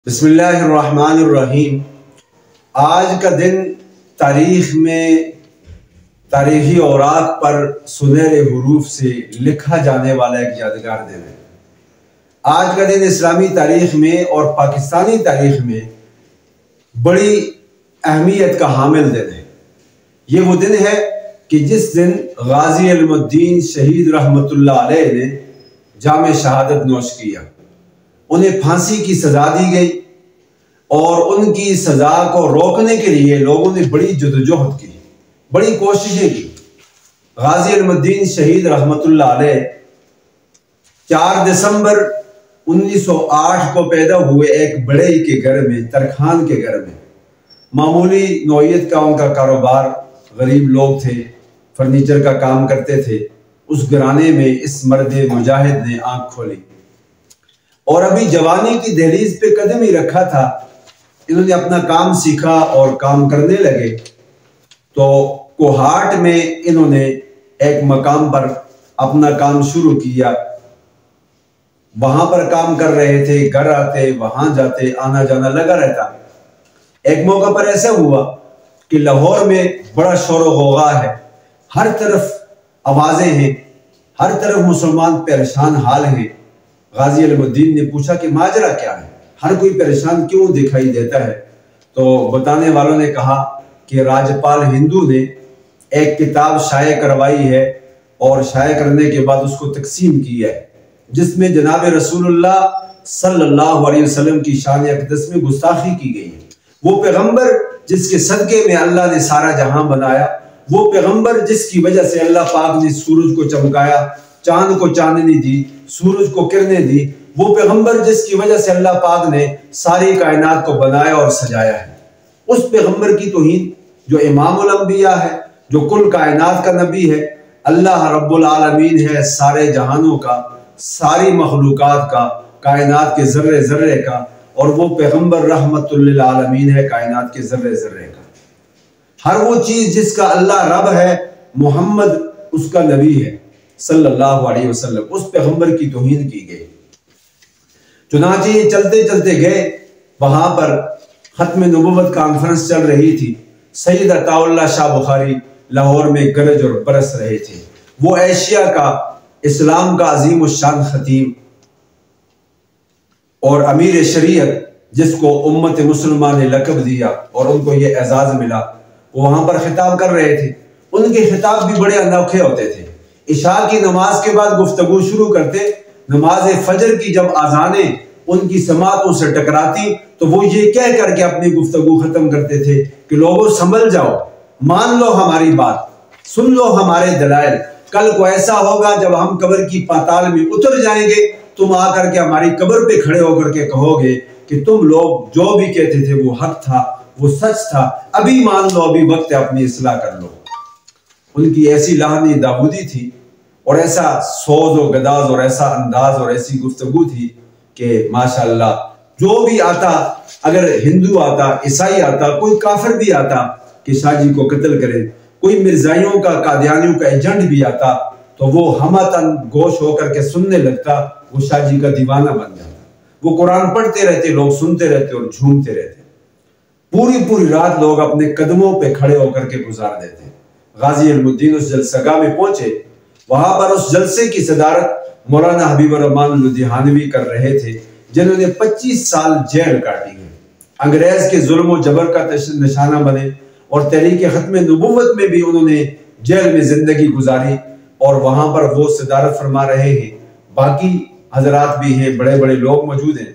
بسم اللہ الرحمن الرحیم۔ آج کا دن تاریخ میں تاریخی اوراق پر سنہرے حروف سے لکھا جانے والا ایک یادگار دن ہے۔ آج کا دن اسلامی تاریخ میں اور پاکستانی تاریخ میں بڑی اہمیت کا حامل دن ہے۔ یہ وہ دن ہے کہ جس دن غازی علم الدین شہید رحمۃ اللہ علیہ نے جام شہادت نوش کیا۔ انہیں پھانسی کی سزا دی گئی اور ان کی سزا کو روکنے کے لیے لوگوں نے بڑی جدوجہد کی، بڑی کوششیں کی۔ غازی علم الدین شہید رحمۃ اللہ علیہ 4 دسمبر 1908 کو پیدا ہوئے ایک بڑے کے گھر میں، ترکھان کے گھر میں۔ معمولی نوعیت کا ان کا کاروبار، غریب لوگ تھے، فرنیچر کا کام کرتے تھے۔ اس گھرانے میں اس مرد مجاہد نے آنکھ کھولی اور ابھی جوانی کی دہلیز پہ قدم ہی رکھا تھا۔ انہوں نے اپنا کام سیکھا اور کام کرنے لگے تو کوہاٹ میں انہوں نے ایک مقام پر اپنا کام شروع کیا۔ وہاں پر کام کر رہے تھے، گھر آتے، وہاں جاتے، آنا جانا لگا رہتا۔ ایک موقع پر ایسا ہوا کہ لاہور میں بڑا شور و غوغا ہے، ہر طرف آوازیں ہیں، ہر طرف مسلمان پریشان حال ہیں۔ غازی علم الدین نے پوچھا کہ ماجرا کیا ہے، ہر کوئی پریشان کیوں دکھائی دیتا ہے؟ تو بتانے والوں نے کہا کہ راجپال ہندو نے ایک کتاب شائع کروائی ہے اور شائع کرنے کے بعد اس کو تقسیم کی ہے، جس میں جناب رسول اللہ صلی اللہ علیہ وسلم کی شان اقدس میں گستاخی کی گئی ہے۔ وہ پیغمبر جس کے صدقے میں اللہ نے سارا جہاں بنایا، وہ پیغمبر جس کی وجہ سے اللہ پاک نے سورج کو چمکایا، چاند کو چاندنی دی، سورج کو کرنیں دی، وہ پیغمبر جس کی وجہ سے اللہ پاک نے ساری کائنات کو بنایا اور سجایا ہے، اس پیغمبر کی توہین جو امام الانبیاء ہے، جو کل کائنات کا نبی ہے، اللہ رب العالمین ہے سارے جہانوں کا، ساری مخلوقات کا، کائنات کے ذرے ذرے کا، اور وہ پیغمبر رحمت للعالمین ہے کائنات کے ذرے ذرے کا۔ ہر وہ چیز جس کا اللہ رب ہے، محمد اس کا نبی ہے صلی اللہ علیہ وسلم، اس پیغمبر کی توہین کی گئی۔ چنانچہ یہ چلتے چلتے گئے، وہاں پر ختم نبوت کانفرنس چل رہی تھی۔ سید عطا اللہ شاہ بخاری لاہور میں گرج اور برس رہے تھے۔ وہ ایشیا کا، اسلام کا عظیم الشان خطیب اور امیر شریعت، جس کو امت مسلمہ نے لقب دیا اور ان کو یہ اعزاز ملا، وہ وہاں پر خطاب کر رہے تھے۔ ان کے خطاب بھی بڑے انوکھے ہوتے تھے۔ عشاء کی نماز کے بعد گفتگو شروع کرتے، نماز فجر کی جب اذانیں ان کی سماعتوں سے ٹکراتی تو وہ یہ کہہ کر کے اپنی گفتگو ختم کرتے تھے کہ لوگوں سنبھل جاؤ، مان لو ہماری بات، سن لو ہمارے دلائل۔ کل کو ایسا ہوگا جب ہم قبر کی پاتال میں اتر جائیں گے، تم آ کر کے ہماری قبر پہ کھڑے ہو کر کے کہو گے کہ تم لوگ جو بھی کہتے تھے وہ حق تھا، وہ سچ تھا، ابھی مان لو، ابھی وقت ہے اپنی اصلاح کر لو۔ ان کی ایسی لہنی داودی تھی اور ایسا سوز و گداز اور ایسا انداز اور ایسی گفتگو تھی کہ ماشاءاللہ جو بھی آتا، اگر ہندو آتا، عیسائی آتا، کوئی کافر بھی آتا کہ شاہ جی کو قتل کرے، کوئی مرزائیوں کا، قادیانیوں کا ایجنٹ بھی آتا تو وہ ہمتن گوش ہو کر کے سننے لگتا، وہ شاہ جی کا دیوانہ بن جاتا۔ وہ قرآن پڑھتے رہتے، لوگ سنتے رہتے اور جھومتے رہتے۔ پوری رات لوگ اپنے قدموں پہ کھڑے ہو کر کے گزار دیتے۔ غازی علم الدین اس جلسہ گاہ میں پہنچے۔ وہاں پر اس جلسے کی صدارت مولانا حبیب الرحمن لدھیانوی کر رہے تھے، جنہوں نے 25 سال جیل کاٹی ہے، انگریز کے ظلم و جبر کا نشانہ بنے، اور تحریک ختم نبوت میں بھی انہوں نے جیل میں زندگی گزاری، اور وہاں پر وہ صدارت فرما رہے ہیں۔ باقی حضرات بھی ہیں، بڑے بڑے لوگ موجود ہیں۔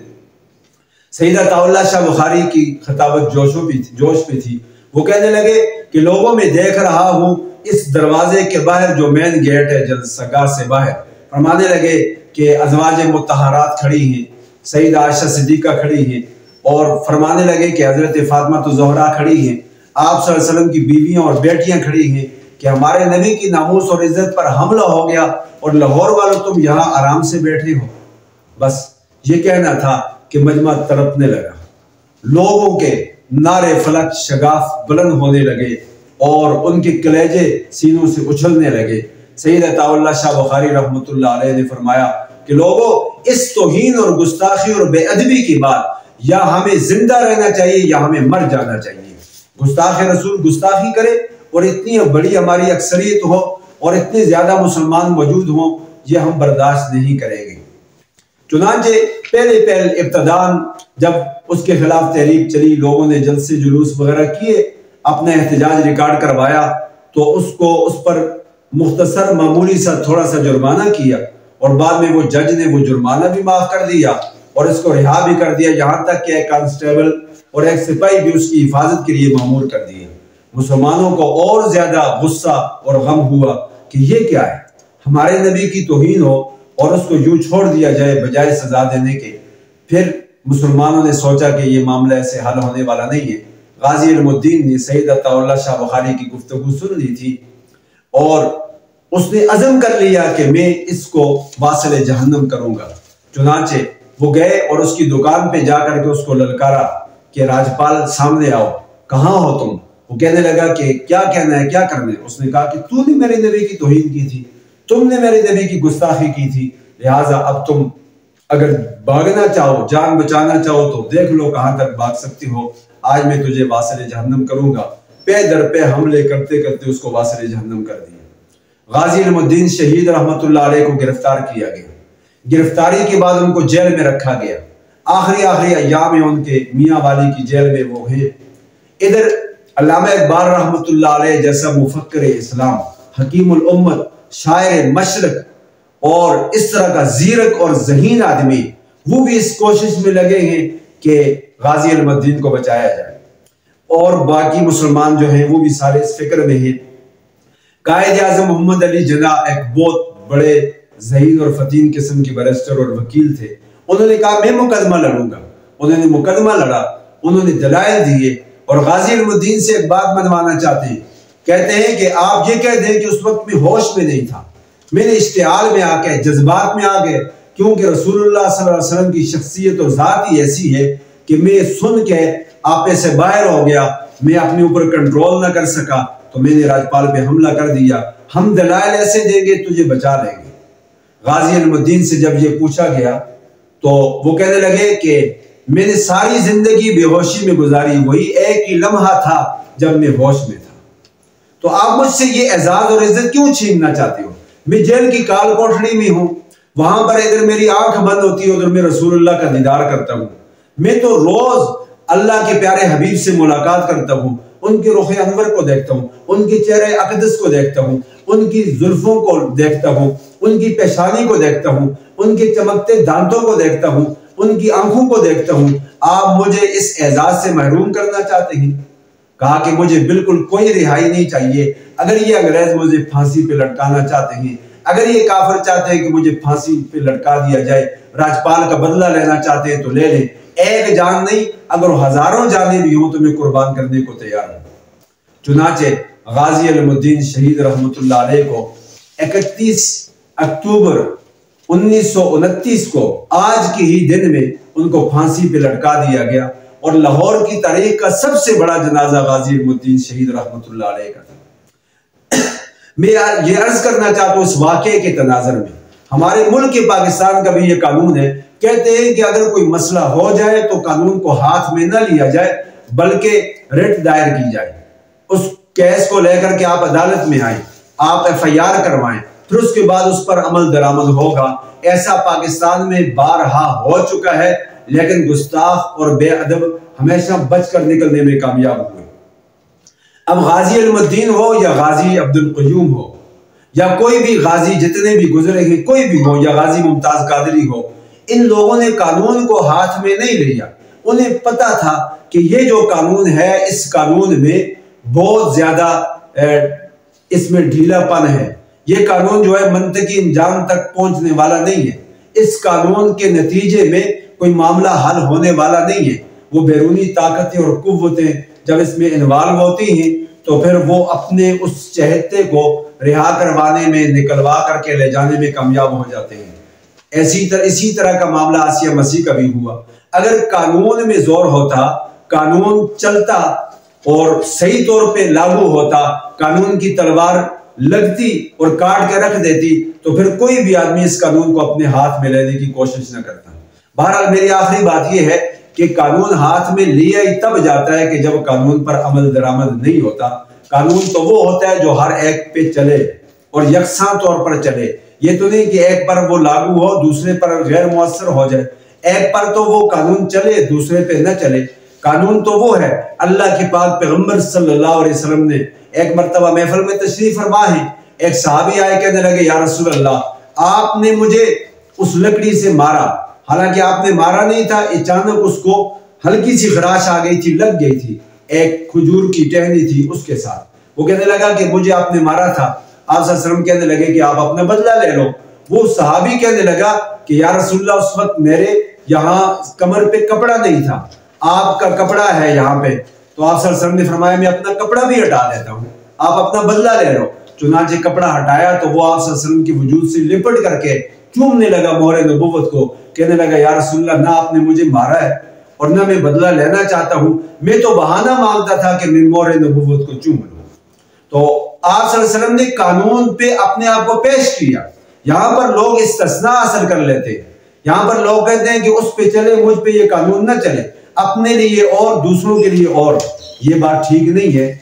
سید عطا اللہ شاہ بخاری کی خطابت جوش پہ تھی۔ وہ کہنے لگے کہ لوگوں میں دیکھ رہا ہوں اس دروازے کے باہر جو مین گیٹ ہے جلسہ گاہ سے باہر، فرمانے لگے کہ ازواج مطہرات کھڑی ہیں، سیدہ عائشہ صدیقہ کھڑی ہیں، اور فرمانے لگے کہ حضرت فاطمہ زہرا کھڑی ہیں، آپ صلی اللہ علیہ وسلم کی بیویاں اور بیٹیاں کھڑی ہیں، کہ ہمارے نبی کی ناموس اور عزت پر حملہ ہو گیا اور لاہور والوں تم یہاں آرام سے بیٹھے ہو۔ بس یہ کہنا تھا کہ مجمع تڑپنے لگا، لوگوں کے نعرے فلک شگاف بلند ہونے لگے اور ان کے کلیجے سینوں سے اچھلنے لگے۔ سید عطا اللہ شاہ بخاری رحمۃ اللہ علیہ نے فرمایا کہ لوگوں، اس توہین اور گستاخی اور بے ادبی کی بات یا ہمیں زندہ رہنا چاہیے یا ہمیں مر جانا چاہیے۔ گستاخ رسول گستاخی کرے اور اتنی بڑی ہماری اکثریت ہو اور اتنے زیادہ مسلمان موجود ہوں، یہ ہم برداشت نہیں کریں گے۔ چنانچہ پہلے ابتدان جب اس کے خلاف تحریک چلی، لوگوں نے جلسے جلوس وغیرہ کیے، اپنا احتجاج ریکارڈ کروایا، تو اس پر مختصر معمولی سا تھوڑا سا جرمانہ کیا، اور بعد میں وہ جج نے وہ جرمانہ بھی معاف کر دیا اور اس کو رہا بھی کر دیا، یہاں تک کہ ایک کانسٹیبل اور ایک سپاہی بھی اس کی حفاظت کے لیے مامور کر دیا۔ مسلمانوں کو اور زیادہ غصہ اور غم ہوا کہ یہ کیا ہے، ہمارے نبی کی توہین ہو اور اس کو یوں چھوڑ دیا جائے بجائے سزا دینے کے۔ پھر مسلمانوں نے سوچا کہ یہ معاملہ ایسے حل ہونے والا نہیں ہے۔ غازی علم الدین نے سید عطا اللہ شاہ بخاری کی گفتگو سن لی تھی اور اس نے عزم کر لیا کہ میں اس کو واصل جہنم کروں گا۔ چنانچہ وہ گئے اور اس کی دکان پہ جا کر کے اس کو للکارا کہ راجپال سامنے آؤ، کہاں ہو تم؟ وہ کہنے لگا کہ کیا کہنا ہے، کیا کرنا ہے؟ اس نے کہا کہ تو نے میرے نبی کی توہین کی تھی، تم نے میرے نبی کی گستاخی کی تھی، لہٰذا اب تم اگر بھاگنا چاہو، جان بچانا چاہو تو دیکھ لو کہاں تک بھاگ سکتی ہو، آج میں تجھے واصل جہنم کروں گا۔ پے در پہ حملے کرتے کرتے اس کو واصل جہنم کر دیا۔ غازی علم الدین شہید رحمۃ اللہ علیہ کو گرفتار کیا گیا۔ گرفتاری کے بعد ان کو جیل میں رکھا گیا۔ آخری ایام میں ان کے میاں والی کی جیل میں وہ ہیں۔ ادھر علامہ اقبال رحمۃ اللہ علیہ جیسا مفکر اسلام، حکیم الامت، شاعر مشرق اور اس طرح کا زیرک اور ذہین آدمی، وہ بھی اس کوشش میں لگے ہیں کہ غازی علم الدین کو بچایا جائے، اور باقی مسلمان جو ہیں وہ بھی سارے اس فکر میں ہیں۔ قائد اعظم محمد علی جناح ایک بہت بڑے ذہین اور فتین قسم کے بیرسٹر اور وکیل تھے۔ انہوں نے کہا میں مقدمہ لڑوں گا۔ انہوں نے مقدمہ لڑا، انہوں نے دلائل دیے اور غازی علم الدین سے ایک بات منوانا چاہتے ہیں۔ کہتے ہیں کہ آپ یہ کہہ دیں کہ اس وقت میں ہوش میں نہیں تھا، میں نے اشتعال میں آ کے، جذبات میں آ گئے، کیونکہ رسول اللہ صلی اللہ علیہ وسلم کی شخصیت اور ذات ہی ایسی ہے کہ میں سن کے آپے سے باہر ہو گیا، میں اپنے اوپر کنٹرول نہ کر سکا، تو میں نے راجپال پہ حملہ کر دیا، ہم دلائل ایسے دیں گے تجھے بچا لیں گے۔ غازی علم الدین سے جب یہ پوچھا گیا تو وہ کہنے لگے کہ میں نے ساری زندگی بے ہوشی میں گزاری، وہی ایک ہی لمحہ تھا جب میں ہوش میں تھا، تو آپ مجھ سے یہ اعزاز اور عزت کیوں چھیننا چاہتے ہو؟ میں جیل کی کال کوٹڑی میں ہوں، وہاں پر ادھر میری آنکھ بند ہوتی ہے، ادھر میں رسول اللہ کا دیدار کرتا ہوں، میں تو روز اللہ کے پیارے حبیب سے ملاقات کرتا ہوں، ان کے رخ انور کو دیکھتا ہوں، ان کے چہرے اقدس کو دیکھتا ہوں، ان کی زلفوں کو دیکھتا ہوں، ان کی پیشانی کو دیکھتا ہوں، ان کے چمکتے دانتوں کو دیکھتا ہوں، ان کی آنکھوں کو دیکھتا ہوں، آپ مجھے اس اعزاز سے محروم کرنا چاہتے ہیں؟ کہا کہ مجھے بالکل کوئی رہائی نہیں چاہیے، اگر یہ انگریز مجھے پھانسی پہ لٹکانا چاہتے ہیں، اگر یہ کافر چاہتے ہیں کہ مجھے پھانسی پہ لٹکا دیا جائے، راجپال کا بدلہ لینا چاہتے ہیں تو لے لیں، ایک جان نہیں اگر ہزاروں جانیں بھی ہوں تو میں قربان کرنے کو تیار ہوں۔ چنانچہ غازی علم الدین شہید رحمۃ اللہ علیہ کو 31 اکتوبر 1929 کو آج کے ہی دن میں ان کو پھانسی پہ لٹکا دیا گیا، اور لاہور کی تاریخ کا سب سے بڑا جنازہ غازی علم الدین شہید رحمۃ اللہ علیہ کا تھا۔ میں یہ عرض کرنا چاہتا ہوں اس واقعے کے تناظر میں، ہمارے ملک پاکستان کا بھی یہ قانون ہے، کہتے ہیں کہ اگر کوئی مسئلہ ہو جائے تو قانون کو ہاتھ میں نہ لیا جائے بلکہ رٹ دائر کی جائے، اس کیس کو لے کر کے آپ عدالت میں آئیں، آپ FIR کروائیں، پھر اس کے بعد اس پر عمل درآمد ہوگا۔ ایسا پاکستان میں بارہا ہو چکا ہے، لیکن گستاخ اور بے ادب ہمیشہ بچ کر نکلنے میں کامیاب ہوئے۔ اب غازی علم الدین ہو یا غازی عبد القیوم ہو یا کوئی بھی غازی جتنے بھی گزرے ہیں کوئی بھی ہو، یا غازی ممتاز قادری ہو، ان لوگوں نے قانون کو ہاتھ میں نہیں لیا۔ انہیں پتا تھا کہ یہ جو قانون ہے اس قانون میں بہت زیادہ اس میں ڈھیلا پن ہے، یہ قانون جو ہے منطقی انجام تک پہنچنے والا نہیں ہے، اس قانون کے نتیجے میں کوئی معاملہ حل ہونے والا نہیں ہے۔ وہ بیرونی طاقتیں اور قوتیں جب اس میں انوالو ہوتی ہیں تو پھر وہ اپنے اس چہتے کو رہا کروانے میں، نکلوا کر کے لے جانے میں کامیاب ہو جاتے ہیں۔ اسی طرح کا معاملہ آسیہ مسیح کا بھی ہوا۔ اگر قانون میں زور ہوتا، قانون چلتا اور صحیح طور پہ لاگو ہوتا، قانون کی تلوار لگتی اور کاٹ کے رکھ دیتی تو پھر کوئی بھی آدمی اس قانون کو اپنے ہاتھ میں لینے کی کوشش نہ کرتا۔ بہرحال میری آخری بات یہ ہے کہ قانون ہاتھ میں لیا ہی تب جاتا ہے کہ جب قانون پر عمل درآمد نہیں ہوتا۔ قانون تو وہ ہوتا ہے جو ہر ایک پہ چلے اور یکساں طور پر چلے، یہ تو نہیں کہ ایک پر وہ لاگو ہو دوسرے پر غیر مؤثر ہو جائے۔ ایک پر تو وہ قانون چلے دوسرے پہ نہ چلے۔ قانون تو وہ ہے، اللہ کے پاک پیغمبر صلی اللہ علیہ وسلم نے ایک مرتبہ محفل میں تشریف فرما ہے، ایک صحابی آئے کہنے لگے یا رسول اللہ آپ نے مجھے اس لکڑی سے مارا، حالانکہ آپ نے مارا نہیں تھا، اچانک اس کو ہلکی سی خراش آ گئی تھی، لگ گئی تھی، ایک کھجور کی ٹہنی تھی اس کے ساتھ۔ وہ کہنے لگا کہ مجھے آپ نے مارا تھا۔ آپ صلی اللہ علیہ وسلم کہنے لگے کہ آپ اپنا بدلہ لے لو۔ وہ صحابی کہنے لگا کہ یا رسول اللہ اس وقت میرے یہاں کمر پہ کپڑا نہیں تھا، آپ کا کپڑا ہے یہاں پہ، تو آپ صلی اللہ علیہ وسلم نے فرمایا میں اپنا کپڑا بھی ہٹا دیتا ہوں، آپ اپنا بدلہ لے لو۔ چنانچہ کپڑا ہٹایا تو وہ آپ صلی اللہ علیہ وسلم کی وجود سے لپٹ کر کے چومنے لگا مہر نبوت کو، کہنے لگا یا رسول اللہ نہ آپ نے مجھے مارا ہے اور نہ میں بدلہ لینا چاہتا ہوں، میں تو بہانہ مانگتا تھا کہ میں مہر نبوت کو چوم لوں۔ تو آپ صلی اللہ علیہ وسلم نے قانون پہ اپنے آپ کو پیش کیا۔ یہاں پر لوگ استثناء حاصل کر لیتے ہیں، یہاں پر لوگ کہتے ہیں کہ اس پہ چلے مجھ پہ یہ قانون نہ چلے، اپنے لیے اور دوسروں کے لیے اور، یہ بات ٹھیک نہیں ہے۔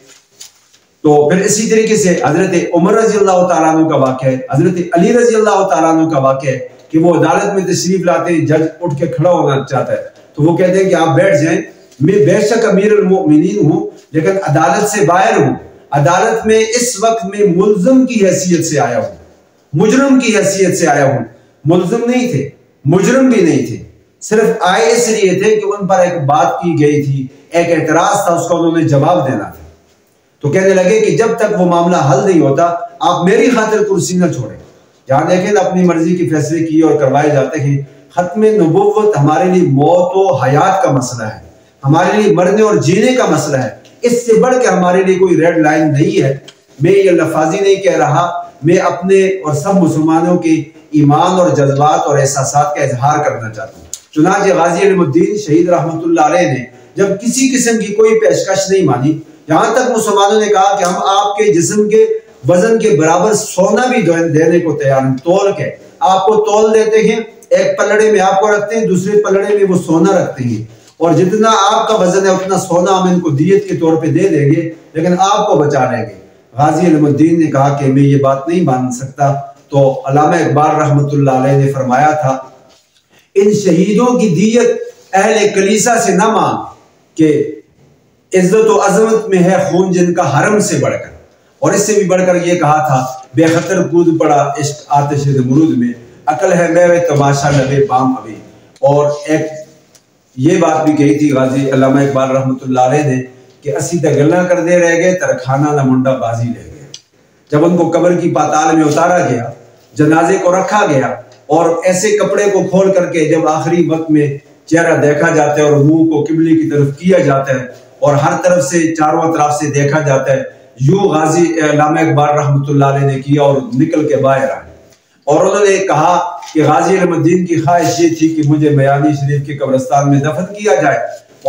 تو پھر اسی طریقے سے حضرت عمر رضی اللہ تعالیٰ عنہ کا واقعہ ہے، حضرت علی رضی اللہ تعالیٰ عنہ کا واقعہ ہے کہ وہ عدالت میں تشریف لاتے ہیں، جج اٹھ کے کھڑا ہونا چاہتا ہے تو وہ کہتے ہیں کہ آپ بیٹھ جائیں، میں بے شک امیر المؤمنین ہوں لیکن عدالت سے باہر ہوں، عدالت میں اس وقت میں ملزم کی حیثیت سے آیا ہوں، مجرم کی حیثیت سے آیا ہوں۔ ملزم نہیں تھے، مجرم بھی نہیں تھے، صرف آئے اس لیے تھے کہ ان پر ایک بات کی گئی تھی، ایک اعتراض تھا، اس کا انہوں نے جواب دینا تھا۔ تو کہنے لگے کہ جب تک وہ معاملہ حل نہیں ہوتا آپ میری خاطر کرسی نہ چھوڑیں۔ جہاں دیکھیں اپنی مرضی کے فیصلے کیے اور کروائے جاتے ہیں۔ ختم نبوت ہمارے لیے موت و حیات کا مسئلہ ہے، ہمارے لیے مرنے اور جینے کا مسئلہ ہے، اس سے بڑھ کے ہمارے لیے کوئی ریڈ لائن نہیں ہے۔ میں یہ لفاظی نہیں کہہ رہا، میں اپنے اور سب مسلمانوں کے ایمان اور جذبات اور احساسات کا اظہار کرنا چاہتا ہوں۔ چنانچہ غازی علم الدین شہید رحمۃ اللہ علیہ نے جب کسی قسم کی کوئی پیشکش نہیں مانی، یہاں تک مسلمانوں نے کہا کہ ہم آپ کے جسم کے وزن کے برابر سونا بھی دینے کو تیار ہیں، تول کے آپ کو تول دیتے ہیں، ایک پلڑے میں آپ کو رکھتے ہیں، دوسرے پلڑے میں وہ سونا رکھتے ہیں، اور جتنا آپ کا وزن ہے اتنا سونا ہم ان کو دیت کے طور پہ دے دیں گے لیکن آپ کو بچا لیں گے۔ غازی علم الدین نے کہا کہ میں یہ بات نہیں مان سکتا۔ تو علامہ اقبال رحمۃ اللہ علیہ نے فرمایا تھا ان شہیدوں کی دیت اہل کلیسا سے نہ مانگ کہ عزت و عظمت میں ہے خون جن کا حرم سے بڑھ کر، اور اس سے بھی بڑھ کر یہ کہا تھا بے خطر کود پڑا عشق آتش نمرود میں، عقل ہے میں تماشا لبے بام ابھی۔ اور ایک یہ بات بھی کہی تھی غازی علامہ اقبال رحمۃ اللہ علیہ نے کہ اسی تے گلاں کردے رہ گئے ترخانہ نہ منڈا بازی رہ گئے۔ جب ان کو قبر کی پاتال میں اتارا گیا، جنازے کو رکھا گیا اور ایسے کپڑے کو کھول کر کے جب آخری وقت میں چہرہ دیکھا جاتا ہے اور منہ کو قبلے کی طرف کیا جاتا ہے اور ہر طرف سے چاروں اطراف سے دیکھا جاتا ہے، یوں غازی علامہ اقبال رحمۃ اللہ علیہ نے کیا اور نکل کے باہر آئے، اور انہوں نے کہا کہ غازی علم الدین کی خواہش یہ تھی کہ مجھے میانی شریف کے قبرستان میں دفن کیا جائے،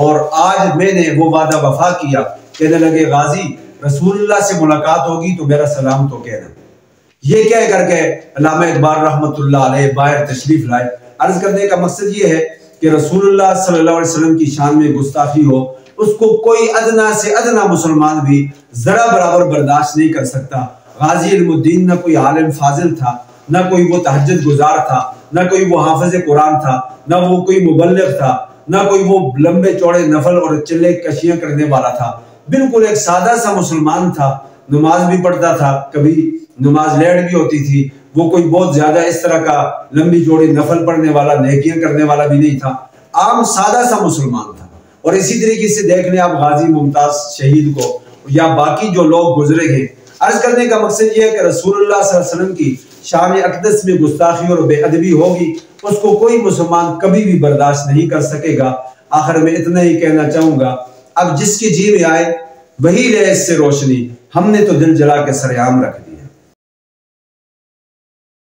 اور آج میں نے وہ وعدہ وفا کیا۔ کہنے لگے غازی رسول اللہ سے ملاقات ہوگی تو میرا سلام تو کہنا۔ یہ کہہ کر کے علامہ اقبال رحمۃ اللہ علیہ باہر تشریف لائے۔ عرض کرنے کا مقصد یہ ہے کہ رسول اللہ صلی اللہ علیہ وسلم کی شان میں گستاخی ہو، اس کو کوئی ادنا سے ادنا مسلمان بھی ذرا برابر برداشت نہیں کر سکتا۔ غازی علم الدین نہ کوئی عالم فاضل تھا، نہ کوئی وہ تہجد گزار تھا، نہ کوئی وہ حافظ قرآن تھا، نہ وہ کوئی مبلغ تھا، نہ کوئی وہ لمبے چوڑے نفل اور چلے کشیاں کرنے والا تھا، بالکل ایک سادہ سا مسلمان تھا۔ نماز بھی پڑھتا تھا، کبھی نماز لیٹ بھی ہوتی تھی، وہ کوئی بہت زیادہ اس طرح کا لمبی چوڑی نفل پڑھنے والا نیکیاں کرنے والا بھی نہیں تھا، عام سادہ سا مسلمان تھا۔ اور اسی طریقے سے دیکھ لیں آپ غازی ممتاز شہید کو یا باقی جو لوگ گزرے گئے۔ عرض کرنے کا مقصد یہ ہے کہ رسول اللہ صلی اللہ علیہ وسلم کی شان اقدس میں گستاخی اور بے ادبی ہوگی، اس کو کوئی مسلمان کبھی بھی برداشت نہیں کر سکے گا۔ آخر میں اتنا ہی کہنا چاہوں گا، اب جس کی جی میں آئے وہی لے اس سے روشنی، ہم نے تو دل جلا کے سر عام رکھ